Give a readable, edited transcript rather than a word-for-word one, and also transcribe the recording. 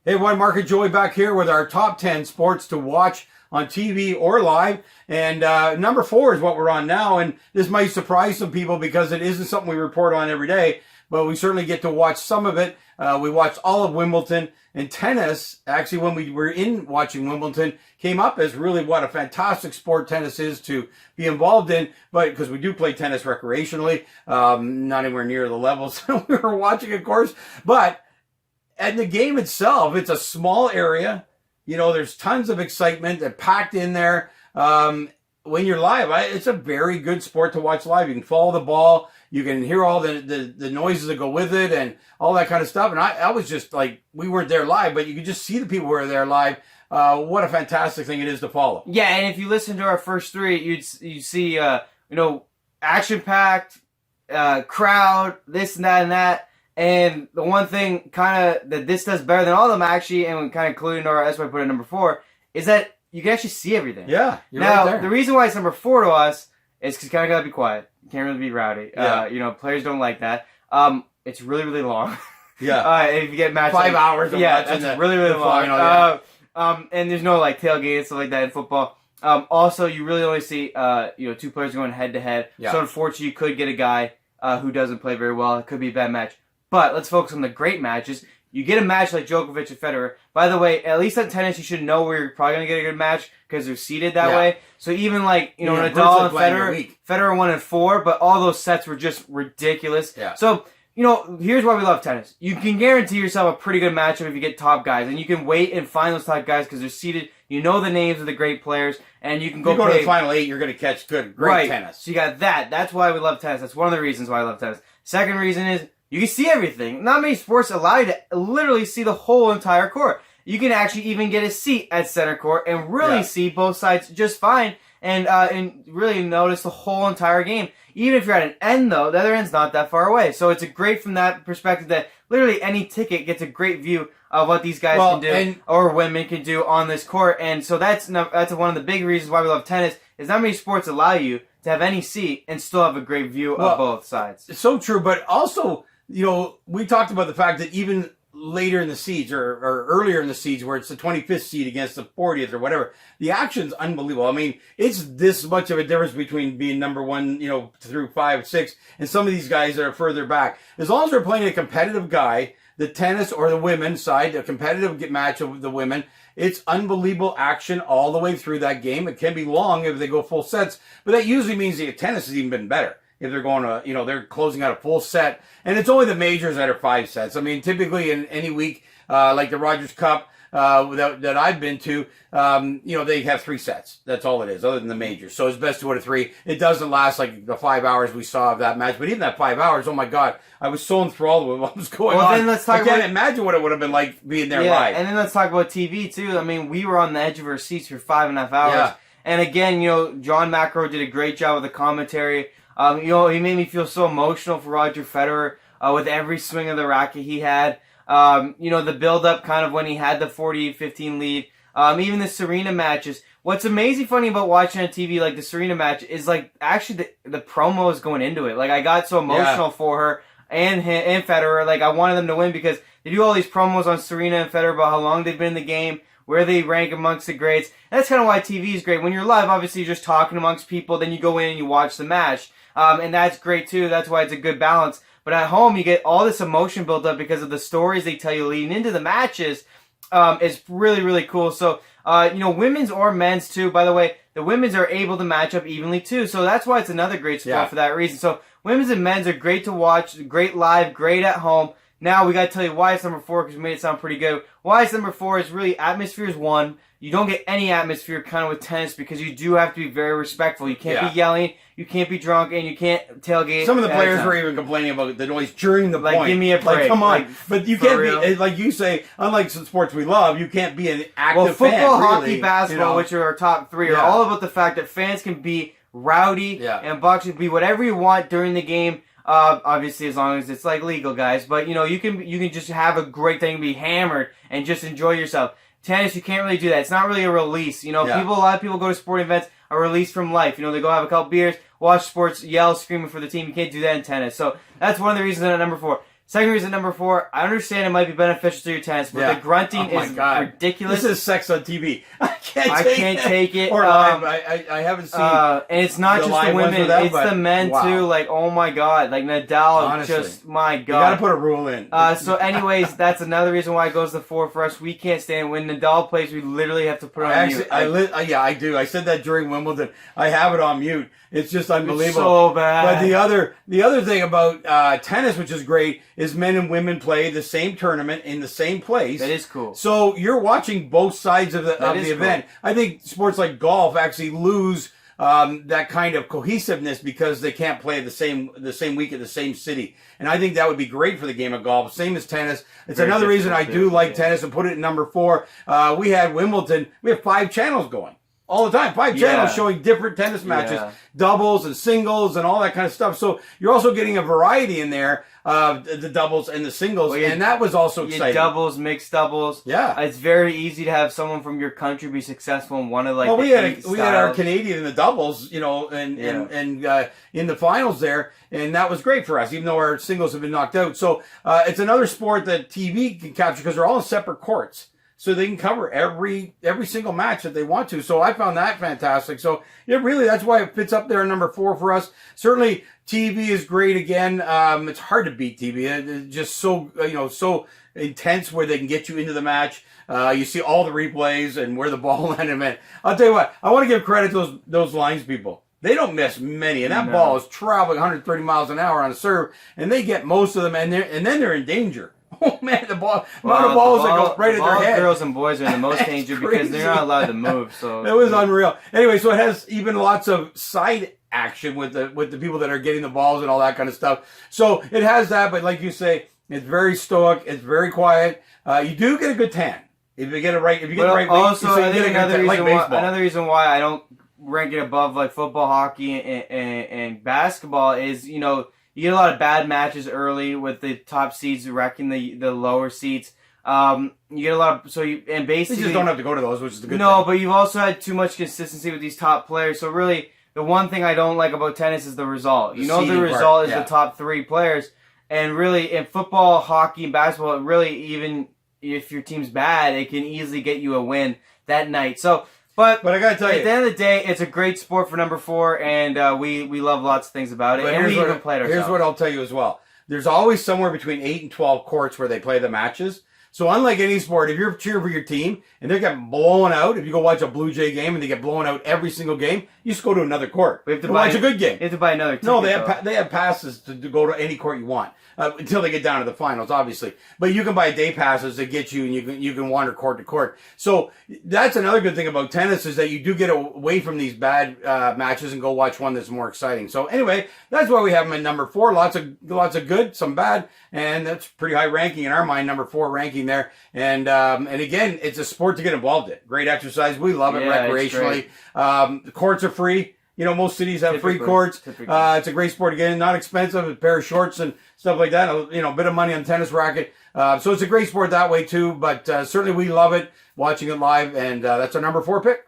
Hey, everyone, Mark and Joey back here with our top 10 sports to watch on TV or live. And number 4 is what we're on now. And this might surprise some people because it isn't something we report on every day, but we certainly get to watch some of it. We watched all of Wimbledon, and tennis, actually, when we were in watching Wimbledon, came up as really what a fantastic sport tennis is to be involved in. But because we do play tennis recreationally, not anywhere near the levels we were watching, of course. But and the game itself, it's a small area. You know, there's tons of excitement and packed in there. When you're live, it's a very good sport to watch live. You can follow the ball. You can hear all the noises that go with it and all that kind of stuff. And I was just like, we weren't there live, but you could just see the people who were there live. What a fantastic thing it is to follow. Yeah, and if you listen to our first 3, you'd see, action-packed, crowd, this and that and that. And the one thing kind of that this does better than all of them, actually, and kind of including our, that's why I put it number 4, is that you can actually see everything. Yeah, you're now, right there. the reason why it's number 4 to us is because you kind of got to be quiet. You can't really be rowdy. Yeah. Players don't like that. It's really, really long. Yeah. If you get matched 5 hours of watching that's really, really long. Final, and there's no like tailgate and stuff like that in football. Also, you really only see 2 players going head to head. Yeah. So unfortunately, you could get a guy who doesn't play very well. It could be a bad match. But let's focus on the great matches. You get a match like Djokovic and Federer. By the way, at least in tennis, you should know where you're probably going to get a good match because they're seeded that way. So even like, Nadal and Federer 1 and 4, but all those sets were just ridiculous. Yeah. So, here's why we love tennis. You can guarantee yourself a pretty good matchup if you get top guys. And you can wait and find those top guys because they're seeded. You know the names of the great players. And you can go to the final 8, you're going to catch great tennis. So you got that. That's why we love tennis. That's one of the reasons why I love tennis. Second reason is you can see everything. Not many sports allow you to literally see the whole entire court. You can actually even get a seat at center court and really see both sides just fine and really notice the whole entire game. Even if you're at an end, though, the other end's not that far away. So it's great from that perspective that literally any ticket gets a great view of what these guys can do or women can do on this court. And so that's one of the big reasons why we love tennis is not many sports allow you to have any seat and still have a great view of both sides. It's so true, but also, we talked about the fact that even later in the seeds or earlier in the seeds where it's the 25th seed against the 40th or whatever, the action's unbelievable. I mean, it's this much of a difference between being number 1, through 5, 6, and some of these guys that are further back. As long as they're playing a competitive guy, the tennis or the women's side, a competitive match of the women, it's unbelievable action all the way through that game. It can be long if they go full sets, but that usually means the tennis has even been better. If they're going to, they're closing out a full set. And it's only the majors that are 5 sets. I mean, typically in any week, like the Rogers Cup that I've been to, they have 3 sets. That's all it is, other than the majors. So it's best 2 out of 3. It doesn't last like the 5 hours we saw of that match. But even that 5 hours, oh my God, I was so enthralled with what was going on. Then let's talk I can't imagine what it would have been like being there live. And then let's talk about TV, too. I mean, we were on the edge of our seats for 5.5 hours. Yeah. And again, John McEnroe did a great job with the commentary. He made me feel so emotional for Roger Federer with every swing of the racket he had. The build-up kind of when he had the 40-15 lead. Even the Serena matches. What's amazing funny about watching on TV, like the Serena match, is like actually the promos going into it. Like I got so emotional for her and Federer. Like I wanted them to win because they do all these promos on Serena and Federer about how long they've been in the game, where they rank amongst the greats. And that's kind of why TV is great. When you're live, obviously you're just talking amongst people, then you go in and you watch the match. And that's great too. That's why it's a good balance. But at home, you get all this emotion built up because of the stories they tell you leading into the matches. It's really, really cool. So, women's or men's too. By the way, the women's are able to match up evenly too. So that's why it's another great sport for that reason. So women's and men's are great to watch, great live, great at home. Now we got to tell you why it's number 4 because we made it sound pretty good. Why it's number 4 is really atmosphere is 1. You don't get any atmosphere kind of with tennis because you do have to be very respectful. You can't be yelling, you can't be drunk, and you can't tailgate. Some of the players were even complaining about the noise during the point. Give me a break. Like, come on. But you can't be, like you say, unlike some sports we love, you can't be an active football, fan, hockey, basketball, which are our top 3, are all about the fact that fans can be rowdy and boxing can be whatever you want during the game. Obviously, as long as it's like legal, guys. But you can just have a great thing, be hammered, and just enjoy yourself. Tennis, you can't really do that. It's not really a release. A lot of people go to sporting events, a release from life. They go have a couple beers, watch sports, yell, screaming for the team. You can't do that in tennis. So that's one of the reasons at number 4. Second reason, number 4, I understand it might be beneficial to your tennis, but the grunting is ridiculous. This is sex on TV. I can't take it. Or live. I haven't seen. And it's not just the women; that, it's the men too. Like, oh my god, like Nadal, honestly, just my god. You gotta put a rule in. So, anyways, that's another reason why it goes to 4 for us. We can't stand when Nadal plays. We literally have to put it on mute. Yeah, I do. I said that during Wimbledon. I have it on mute. It's just unbelievable. It's so bad. But the other thing about tennis, which is great, is men and women play the same tournament in the same place. That is cool. So you're watching both sides of the event. I think sports like golf actually lose that kind of cohesiveness because they can't play the same week at the same city. And I think that would be great for the game of golf. Same as tennis. It's another reason I do like tennis and put it in number 4. We had Wimbledon. We have 5 channels going. All the time. 5 channels showing different tennis matches, doubles and singles and all that kind of stuff. So you're also getting a variety in there, the doubles and the singles, and that was also exciting. Doubles, mixed doubles. Yeah. It's very easy to have someone from your country be successful in one of like we had our Canadian in the doubles, you know, and in the finals there, and that was great for us, even though our singles have been knocked out. So it's another sport that TV can capture because they're all in separate courts. So they can cover every single match that they want to. So I found that fantastic. So that's why it fits up there at number 4 for us. Certainly TV is great again. It's hard to beat TV. It's just so, so intense where they can get you into the match. You see all the replays and where the ball landed. Man, I'll tell you what, I want to give credit to those lines people. They don't miss many, and that ball is traveling 130 miles an hour on a serve, and they get most of them, and then they're in danger. Oh man, the amount of balls that go right at their head. Girls and boys are in the most danger because they're not allowed to move. So it was unreal. Anyway, so it has even lots of side action with the people that are getting the balls and all that kind of stuff. So it has that, but like you say, it's very stoic. It's very quiet. You do get a good tan if you get it right. If you get the right. Also, I think another reason why I don't rank it above like football, hockey, and basketball is you get a lot of bad matches early with the top seeds wrecking the lower seeds. You get a lot of basically you just don't have to go to those, which is the good thing. No, but you've also had too much consistency with these top players. So really, the one thing I don't like about tennis is the result. The result is the top 3 players, and really in football, hockey, and basketball, really even if your team's bad, it can easily get you a win that night. So. But I gotta tell you, at the end of the day, it's a great sport for number 4, and we love lots of things about it. And we even played ourselves. Here's what I'll tell you as well. There's always somewhere between 8 and 12 courts where they play the matches. So unlike any sport, if you're cheering for your team and they get blown out, if you go watch a Blue Jay game and they get blown out every single game, you just go to another court. We have to watch a good game. You have to buy another ticket. No, they have passes to go to any court you want. Until they get down to the finals, obviously. But you can buy day passes that get you, and you can wander court to court. So that's another good thing about tennis is that you do get away from these bad matches and go watch one that's more exciting. So anyway, that's why we have them in number 4. Lots of good, some bad, and that's pretty high ranking in our mind. Number 4 ranking there, and again, it's a sport to get involved in. Great exercise, we love it recreationally. The courts are free. Most cities have free courts. It's a great sport again, not expensive. A pair of shorts and stuff like that. A bit of money on a tennis racket. So it's a great sport that way too. But certainly we love it, watching it live, and that's our number 4 pick.